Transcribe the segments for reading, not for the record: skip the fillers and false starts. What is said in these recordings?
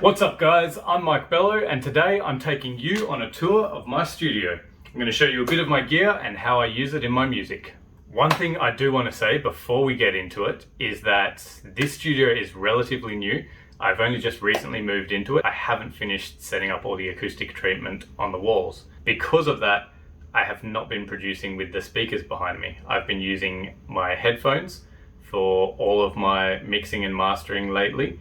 What's up guys, I'm Mike Bello and today I'm taking you on a tour of my studio. I'm going to show you a bit of my gear and how I use it in my music. One thing I do want to say before we get into it is that this studio is relatively new. I've only just recently moved into it. I haven't finished setting up all the acoustic treatment on the walls. Because of that, I have not been producing with the speakers behind me. I've been using my headphones for all of my mixing and mastering lately.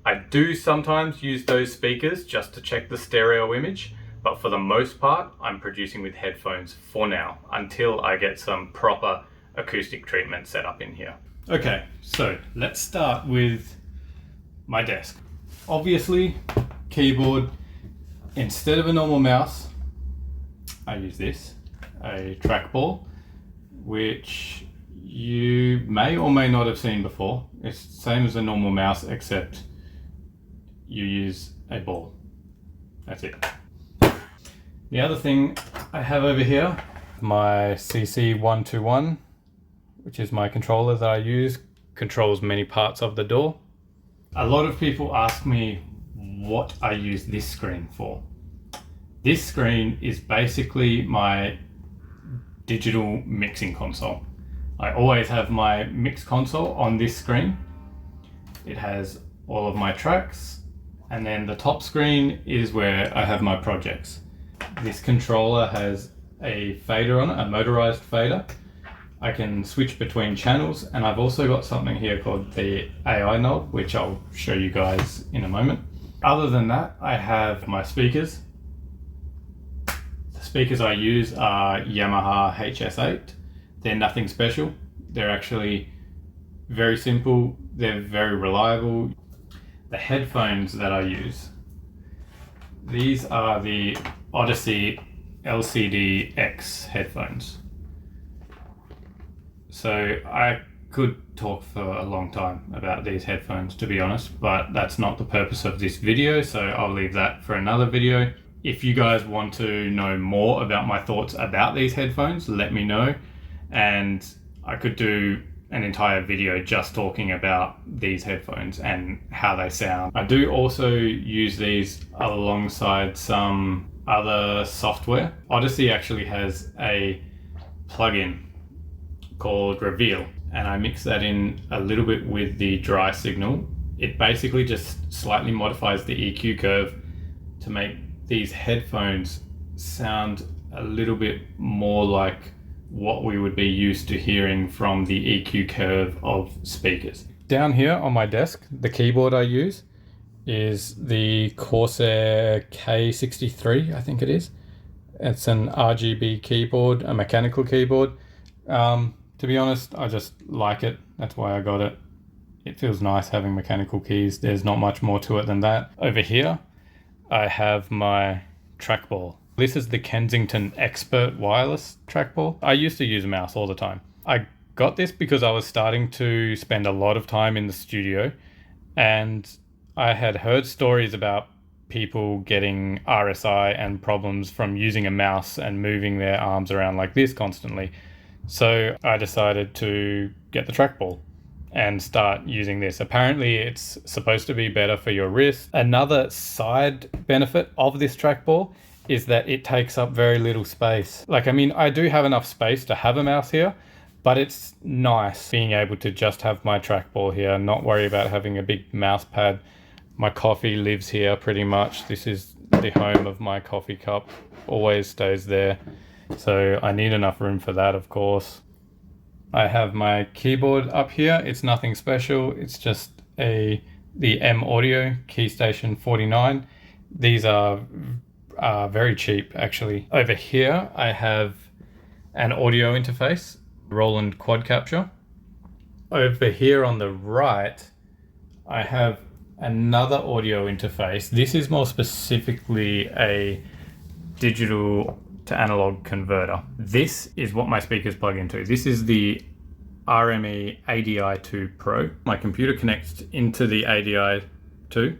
I do sometimes use those speakers just to check the stereo image, but for the most part, I'm producing with headphones for now, until I get some proper acoustic treatment set up in here. Okay, so let's start with my desk. Obviously, keyboard, instead of a normal mouse, I use this, a trackball, which you may or may not have seen before. It's the same as a normal mouse, except you use a ball. That's it. The other thing I have over here, my CC121, which is my controller that I use, controls many parts of the DAW. A lot of people ask me what I use this screen for. This screen is basically my digital mixing console. I always have my mix console on this screen. It has all of my tracks, and then the top screen is where I have my projects. This controller has a fader on it, a motorized fader. I can switch between channels, and I've also got something here called the AI Knob, which I'll show you guys in a moment. Other than that, I have my speakers. The speakers I use are Yamaha HS8. They're nothing special. They're actually very simple. They're very reliable. The headphones that I use, these are the Audeze LCD X headphones. So I could talk for a long time about these headphones, to be honest, but that's not the purpose of this video, so I'll leave that for another video. If you guys want to know more about my thoughts about these headphones, let me know, and I could do an entire video just talking about these headphones and how they sound. I do also use these alongside some other software. Audeze actually has a plugin called Reveal, and I mix that in a little bit with the dry signal. It basically just slightly modifies the EQ curve to make these headphones sound a little bit more like what we would be used to hearing from the EQ curve of speakers. Down here on my desk, the keyboard I use is the Corsair K63, I think it is. It's an RGB keyboard, a mechanical keyboard. To be honest, I just like it. That's why I got it. It feels nice having mechanical keys. There's not much more to it than that. Over here, I have my trackball. This is the Kensington Expert wireless trackball. I used to use a mouse all the time. I got this because I was starting to spend a lot of time in the studio, and I had heard stories about people getting RSI and problems from using a mouse and moving their arms around like this constantly. So I decided to get the trackball and start using this. Apparently it's supposed to be better for your wrist. Another side benefit of this trackball is that it takes up very little space. Like, I mean, I do have enough space to have a mouse here, but it's nice being able to just have my trackball here, not worry about having a big mouse pad. My coffee lives here pretty much. This is the home of my coffee cup, always stays there. So I need enough room for that, of course. I have my keyboard up here. It's nothing special. It's just the M Audio Keystation49. These are very cheap, actually. Over here, I have an audio interface, Roland Quad-Capture. Over here on the right, I have another audio interface. This is more specifically a digital to analog converter. This is what my speakers plug into. This is the RME ADI-2 Pro. My computer connects into the ADI-2.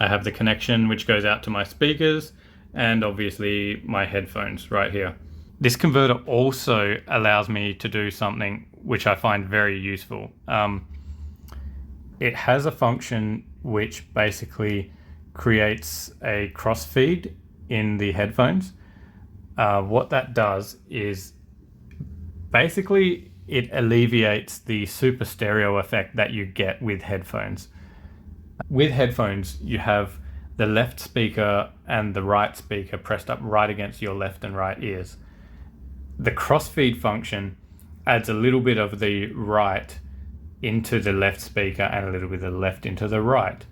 I have the connection which goes out to my speakers and obviously my headphones right here. This converter also allows me to do something which I find very useful. It has a function which basically creates a crossfeed in the headphones. What that does is basically it alleviates the super stereo effect that you get with headphones. With headphones, you have the left speaker and the right speaker pressed up right against your left and right ears. The crossfeed function adds a little bit of the right into the left speaker and a little bit of the left into the right.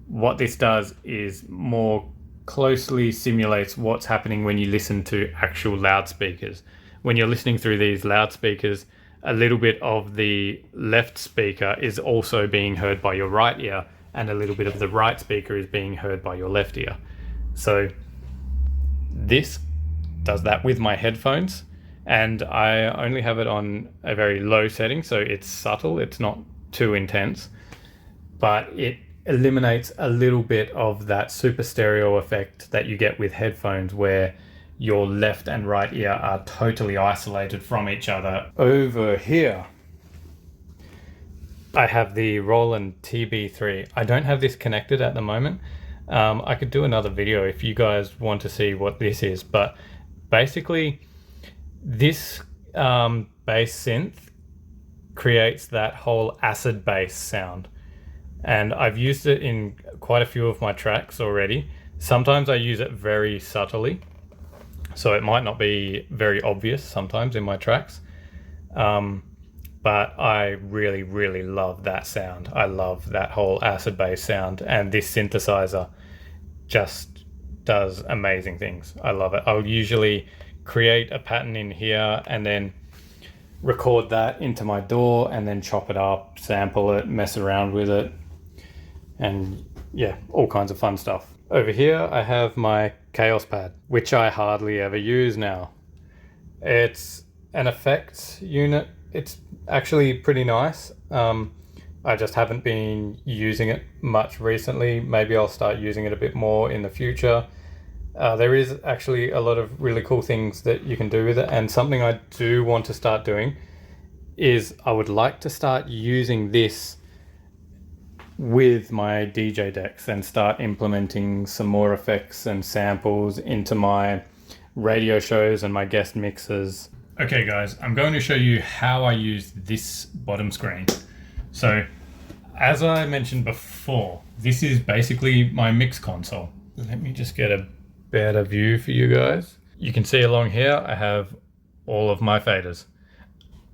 What this does is more closely simulates what's happening when you listen to actual loudspeakers. When you're listening through these loudspeakers, a little bit of the left speaker is also being heard by your right ear, and a little bit of the right speaker is being heard by your left ear. So this does that with my headphones, and I only have it on a very low setting, so it's subtle, it's not too intense, but it eliminates a little bit of that super stereo effect that you get with headphones, where your left and right ear are totally isolated from each other. Over here, I have the Roland TB3. I don't have this connected at the moment. I could do another video if you guys want to see what this is, but basically this bass synth creates that whole acid bass sound. And I've used it in quite a few of my tracks already. Sometimes I use it very subtly, so it might not be very obvious sometimes in my tracks. But I really, really love that sound. I love that whole acid bass sound, and this synthesizer just does amazing things. I love it. I'll usually create a pattern in here and then record that into my DAW and then chop it up, sample it, mess around with it, and yeah, all kinds of fun stuff. Over here I have my Kaoss Pad, which I hardly ever use now. It's an effects unit. It's actually pretty nice. I just haven't been using it much recently. Maybe I'll start using it a bit more in the future. There is actually a lot of really cool things that you can do with it, and something I do want to start doing is I would like to start using this with my DJ decks and start implementing some more effects and samples into my radio shows and my guest mixes. Okay guys, I'm going to show you how I use this bottom screen. So as I mentioned before, this is basically my mix console. Let me just get a better view for you guys. You can see along here I have all of my faders.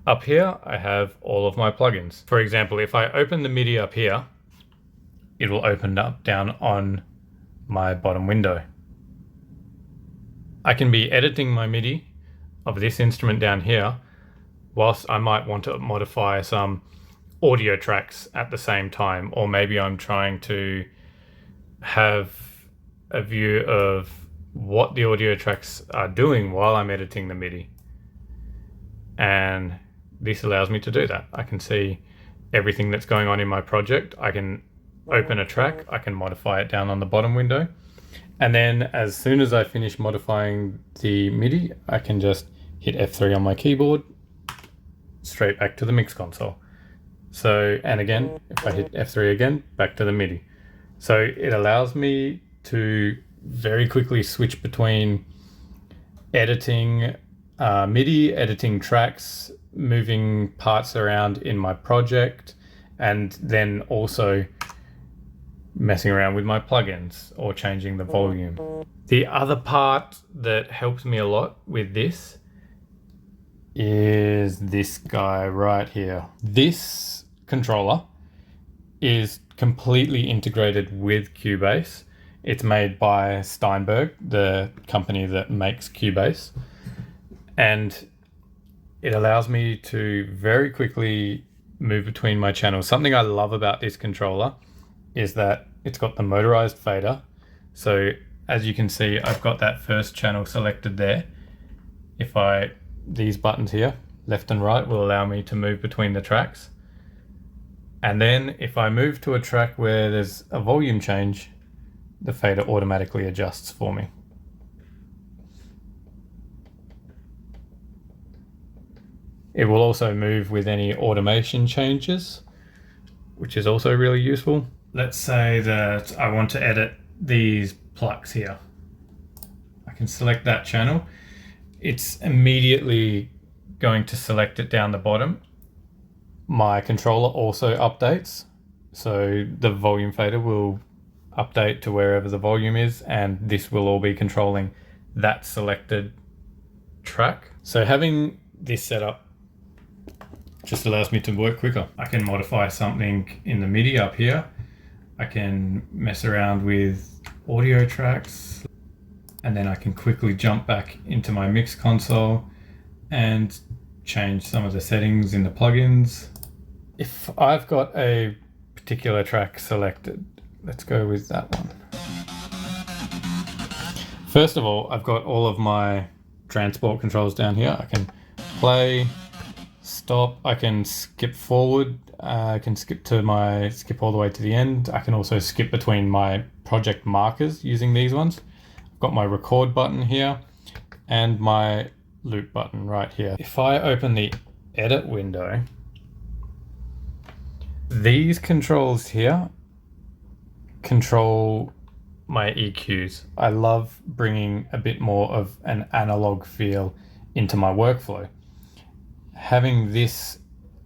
Up here I have all of my plugins. For example, if I open the MIDI up here, it will open up down on my bottom window. I can be editing my MIDI of this instrument down here, whilst I might want to modify some audio tracks at the same time, or maybe I'm trying to have a view of what the audio tracks are doing while I'm editing the MIDI. And this allows me to do that. I can see everything that's going on in my project. I can open a track, I can modify it down on the bottom window, and then as soon as I finish modifying the MIDI, I can just hit F3 on my keyboard, straight back to the mix console. So, and again, if I hit F3 again, back to the MIDI. So it allows me to very quickly switch between editing MIDI, editing tracks, moving parts around in my project, and then also messing around with my plugins or changing the volume. The other part that helps me a lot with this is this guy right here. This controller is completely integrated with Cubase. It's made by Steinberg, the company that makes Cubase, and it allows me to very quickly move between my channels. Something I love about this controller is that it's got the motorized fader. So as you can see, I've got that first channel selected there. These buttons here, left and right, will allow me to move between the tracks. And then if I move to a track where there's a volume change, the fader automatically adjusts for me. It will also move with any automation changes, which is also really useful. let's say that I want to edit these plucks here. I can select that channel. It's immediately going to select it down the bottom. My controller also updates, so the volume fader will update to wherever the volume is, and this will all be controlling that selected track. So having this set up just allows me to work quicker. I can modify something in the MIDI up here. I can mess around with audio tracks, and then I can quickly jump back into my mix console and change some of the settings in the plugins. If I've got a particular track selected, let's go with that one. First of all, I've got all of my transport controls down here. I can play, stop, I can skip forward, I can skip all the way to the end. I can also skip between my project markers using these ones. I've got my record button here and my loop button right here. If I open the edit window, these controls here control my EQs. I love bringing a bit more of an analog feel into my workflow. Having this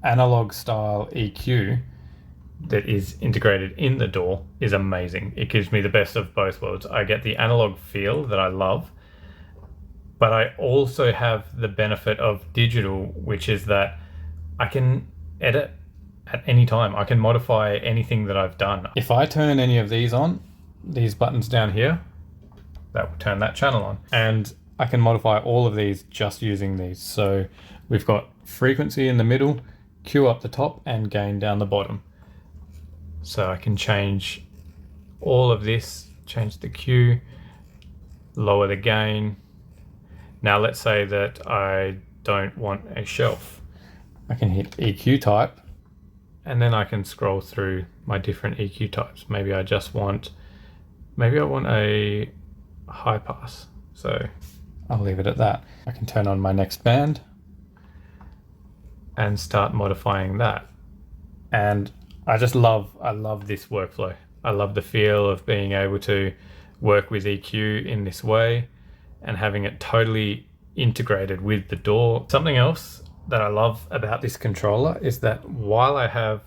analog style EQ that is integrated in the DAW is amazing. It gives me the best of both worlds. I get the analog feel that I love, but I also have the benefit of digital, which is that I can edit at any time. I can modify anything that I've done. If I turn any of these on, these buttons down here, that will turn that channel on. And I can modify all of these just using these. So we've got frequency in the middle, Q up the top, and gain down the bottom. So I can change all of this, change the Q, lower the gain. Now let's say that I don't want a shelf. I can hit EQ type, and then I can scroll through my different EQ types. Maybe I want a high pass. So I'll leave it at that. I can turn on my next band and start modifying that. And I love this workflow. I love the feel of being able to work with EQ in this way and having it totally integrated with the DAW. Something else that I love about this controller is that while I have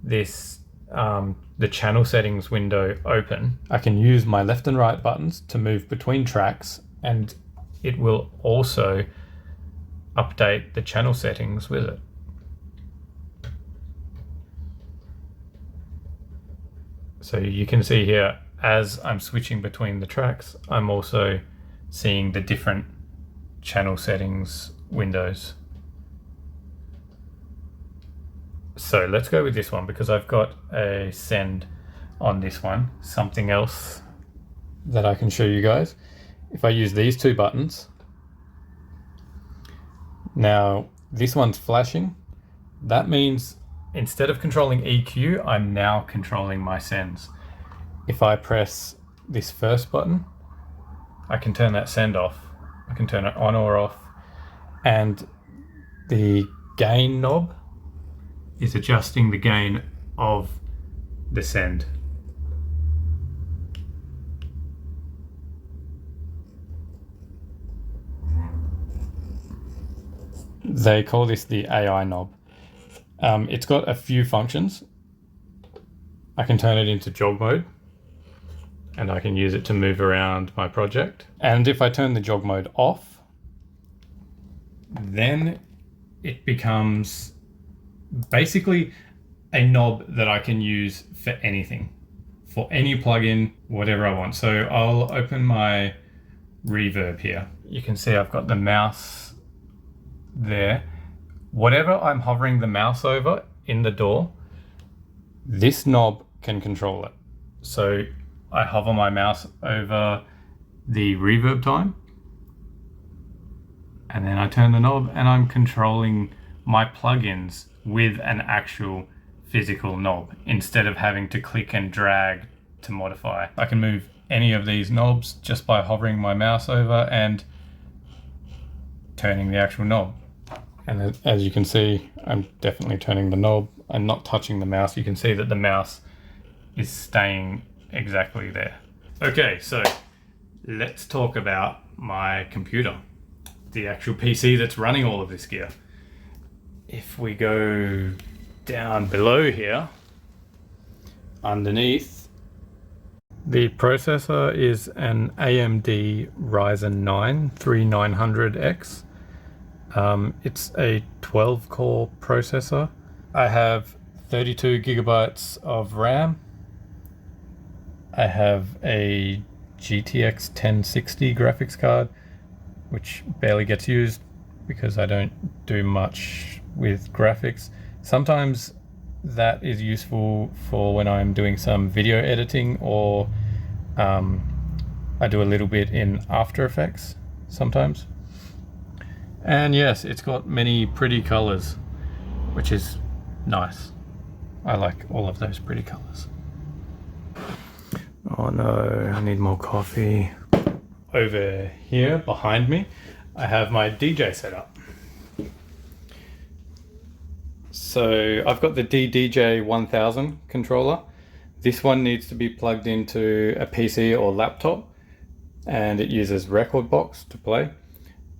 this the channel settings window open, I can use my left and right buttons to move between tracks, and it will also update the channel settings with it. So you can see here, as I'm switching between the tracks, I'm also seeing the different channel settings windows. So let's go with this one because I've got a send on this one. Something else that I can show you guys. If I use these two buttons, now this one's flashing. That means instead of controlling EQ, I'm now controlling my sends. If I press this first button, I can turn that send off. I can turn it on or off. And the gain knob is adjusting the gain of the send. They call this the AI knob. It's got a few functions. I can turn it into jog mode, and I can use it to move around my project. And if I turn the jog mode off, then it becomes basically a knob that I can use for anything, for any plugin, whatever I want. So I'll open my reverb here. You can see I've got the mouse there. Whatever I'm hovering the mouse over in the DAW, this knob can control it. So I hover my mouse over the reverb time, and then I turn the knob and I'm controlling my plugins with an actual physical knob instead of having to click and drag to modify. I can move any of these knobs just by hovering my mouse over and turning the actual knob. And as you can see, I'm definitely turning the knob. I'm not touching the mouse. You can see that the mouse is staying exactly there. Okay, so let's talk about my computer, the actual PC that's running all of this gear. If we go down below here, underneath, the processor is an AMD Ryzen 9 3900X. It's a 12-core processor. I have 32 gigabytes of RAM. I have a GTX 1060 graphics card, which barely gets used because I don't do much with graphics. Sometimes that is useful for when I'm doing some video editing, or I do a little bit in After Effects sometimes. And yes, it's got many pretty colors, which is nice. I like all of those pretty colors. Oh no, I need more coffee. Over here behind me, I have my DJ setup. So I've got the DDJ1000 controller. This one needs to be plugged into a PC or laptop, and it uses Rekordbox to play.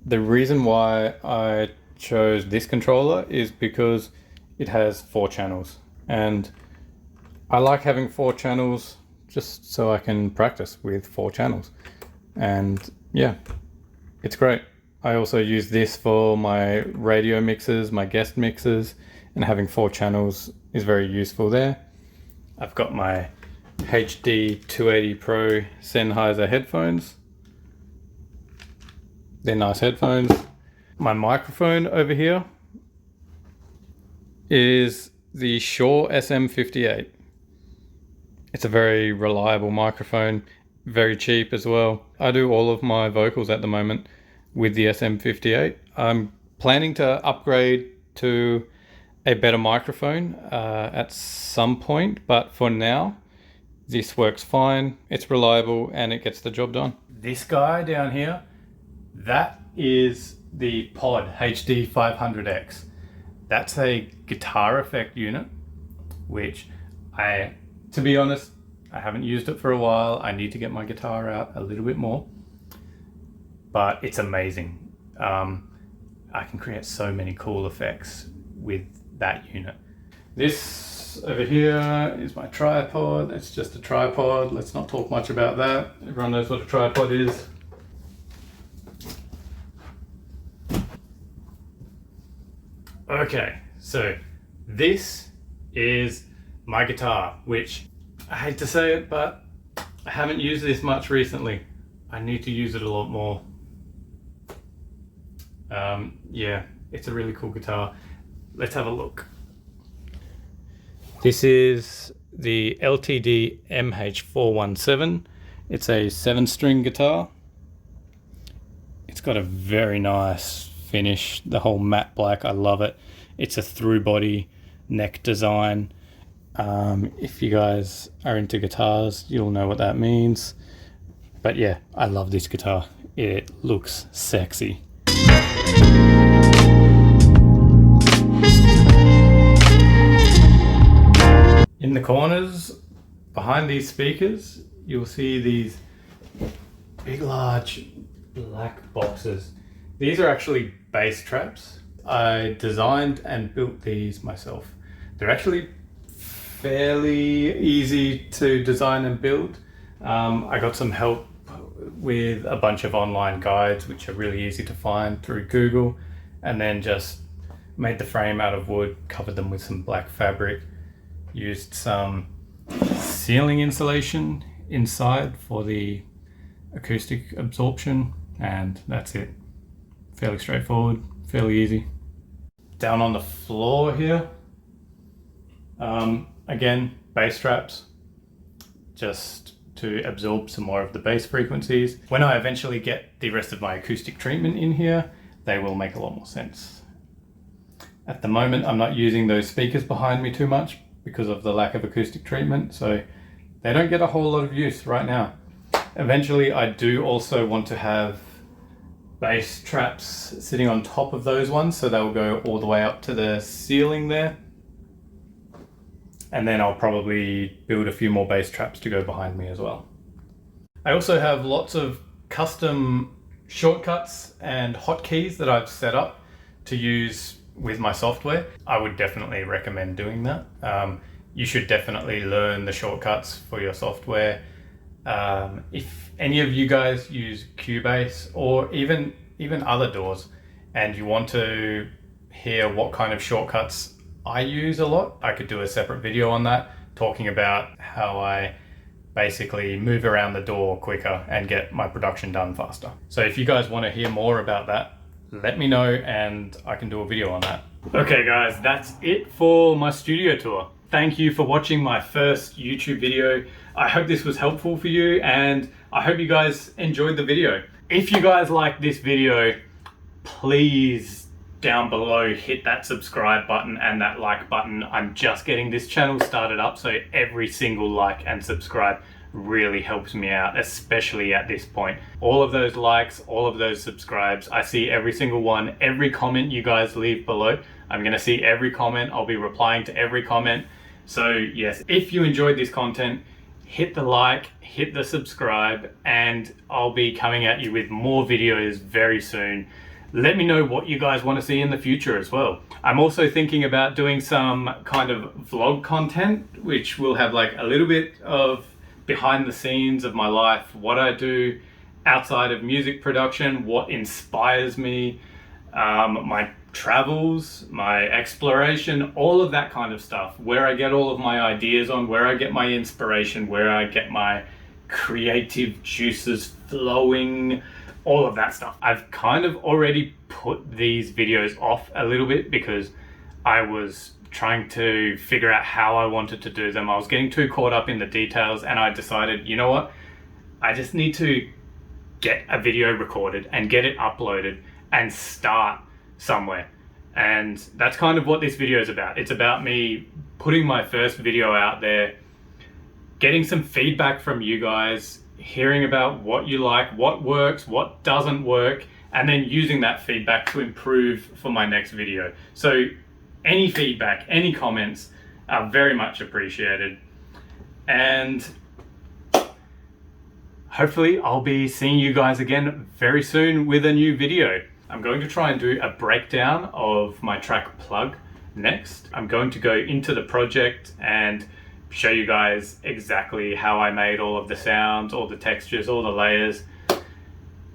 The reason why I chose this controller is because it has 4 channels, and I like having 4 channels just so I can practice with 4 channels. And yeah, it's great. I also use this for my radio mixes, my guest mixes, and having 4 channels is very useful there. I've got my HD 280 Pro Sennheiser headphones. They're nice headphones. My microphone over here is the Shure SM58. It's a very reliable microphone, very cheap as well. I do all of my vocals at the moment with the SM58. I'm planning to upgrade to a better microphone at some point, but for now, this works fine. It's reliable and it gets the job done. This guy down here, that is the Pod HD 500X. That's a guitar effect unit, which to be honest, I haven't used it for a while. I need to get my guitar out a little bit more, but it's amazing. I can create so many cool effects with that unit. This over here is my tripod. It's just a tripod. Let's not talk much about that. Everyone knows what a tripod is. Okay, so this is my guitar, which I hate to say it, but I haven't used this much recently. I need to use it a lot more. Yeah, it's a really cool guitar. Let's have a look. This is the LTD MH417. It's a 7-string guitar. It's got a very nice finish, the whole matte black. I love it. It's a through body neck design. If you guys are into guitars, you'll know what that means. But yeah, I love this guitar. It looks sexy. In the corners behind these speakers, you'll see these big, large black boxes. These are actually bass traps. I designed and built these myself. They're actually fairly easy to design and build. I got some help with a bunch of online guides, which are really easy to find through Google, and then just made the frame out of wood, covered them with some black fabric, used some ceiling insulation inside for the acoustic absorption, and that's it. Fairly straightforward, fairly easy. Down on the floor here, again, bass traps, just to absorb some more of the bass frequencies. When I eventually get the rest of my acoustic treatment in here, they will make a lot more sense. At the moment, I'm not using those speakers behind me too much because of the lack of acoustic treatment, so they don't get a whole lot of use right now. Eventually, I do also want to have bass traps sitting on top of those ones, so they'll go all the way up to the ceiling there. And then I'll probably build a few more bass traps to go behind me as well. I also have lots of custom shortcuts and hotkeys that I've set up to use with my software. I would definitely recommend doing that. You should definitely learn the shortcuts for your software. If any of you guys use Cubase or even other DAWs and you want to hear what kind of shortcuts I use a lot, I could do a separate video on that, talking about how I basically move around the DAW quicker and get my production done faster. So if you guys want to hear more about that, let me know and I can do a video on that. Okay guys, that's it for my studio tour. Thank you for watching my first YouTube video. I hope this was helpful for you and I hope you guys enjoyed the video. If you guys like this video, please down below hit that subscribe button and that like button. I'm just getting this channel started up, so every single like and subscribe really helps me out, especially at this point. All of those likes, all of those subscribes, I see every single one. Every comment you guys leave below, I'm gonna see every comment. I'll be replying to every comment. So yes, if you enjoyed this content, hit the like, hit the subscribe, and I'll be coming at you with more videos very soon. Let me know what you guys want to see in the future as well. I'm also thinking about doing some kind of vlog content, which will have like a little bit of behind the scenes of my life, what I do outside of music production, what inspires me, my travels, my exploration, all of that kind of stuff, where I get all of my ideas on, where I get my inspiration, where I get my creative juices flowing, all of that stuff. I've kind of already put these videos off a little bit because I was trying to figure out how I wanted to do them. I was getting too caught up in the details and I decided, you know what? I just need to get a video recorded and get it uploaded and start somewhere. And that's kind of what this video is about. It's about me putting my first video out there, getting some feedback from you guys, hearing about what you like, what works, what doesn't work, and then using that feedback to improve for my next video. So any feedback, any comments are very much appreciated. And hopefully I'll be seeing you guys again very soon with a new video. I'm going to try and do a breakdown of my track plug next. I'm going to go into the project and show you guys exactly how I made all of the sounds, all the textures, all the layers.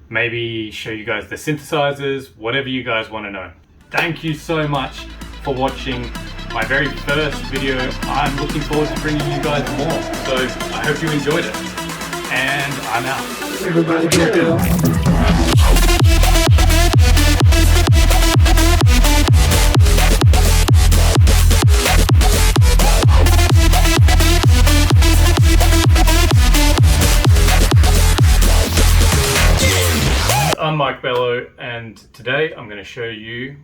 Maybe show you guys the synthesizers, whatever you guys want to know. Thank you so much for watching my very first video. I'm looking forward to bringing you guys more. So I hope you enjoyed it. And I'm out. Everybody get down. I'm Bello, and today I'm going to show you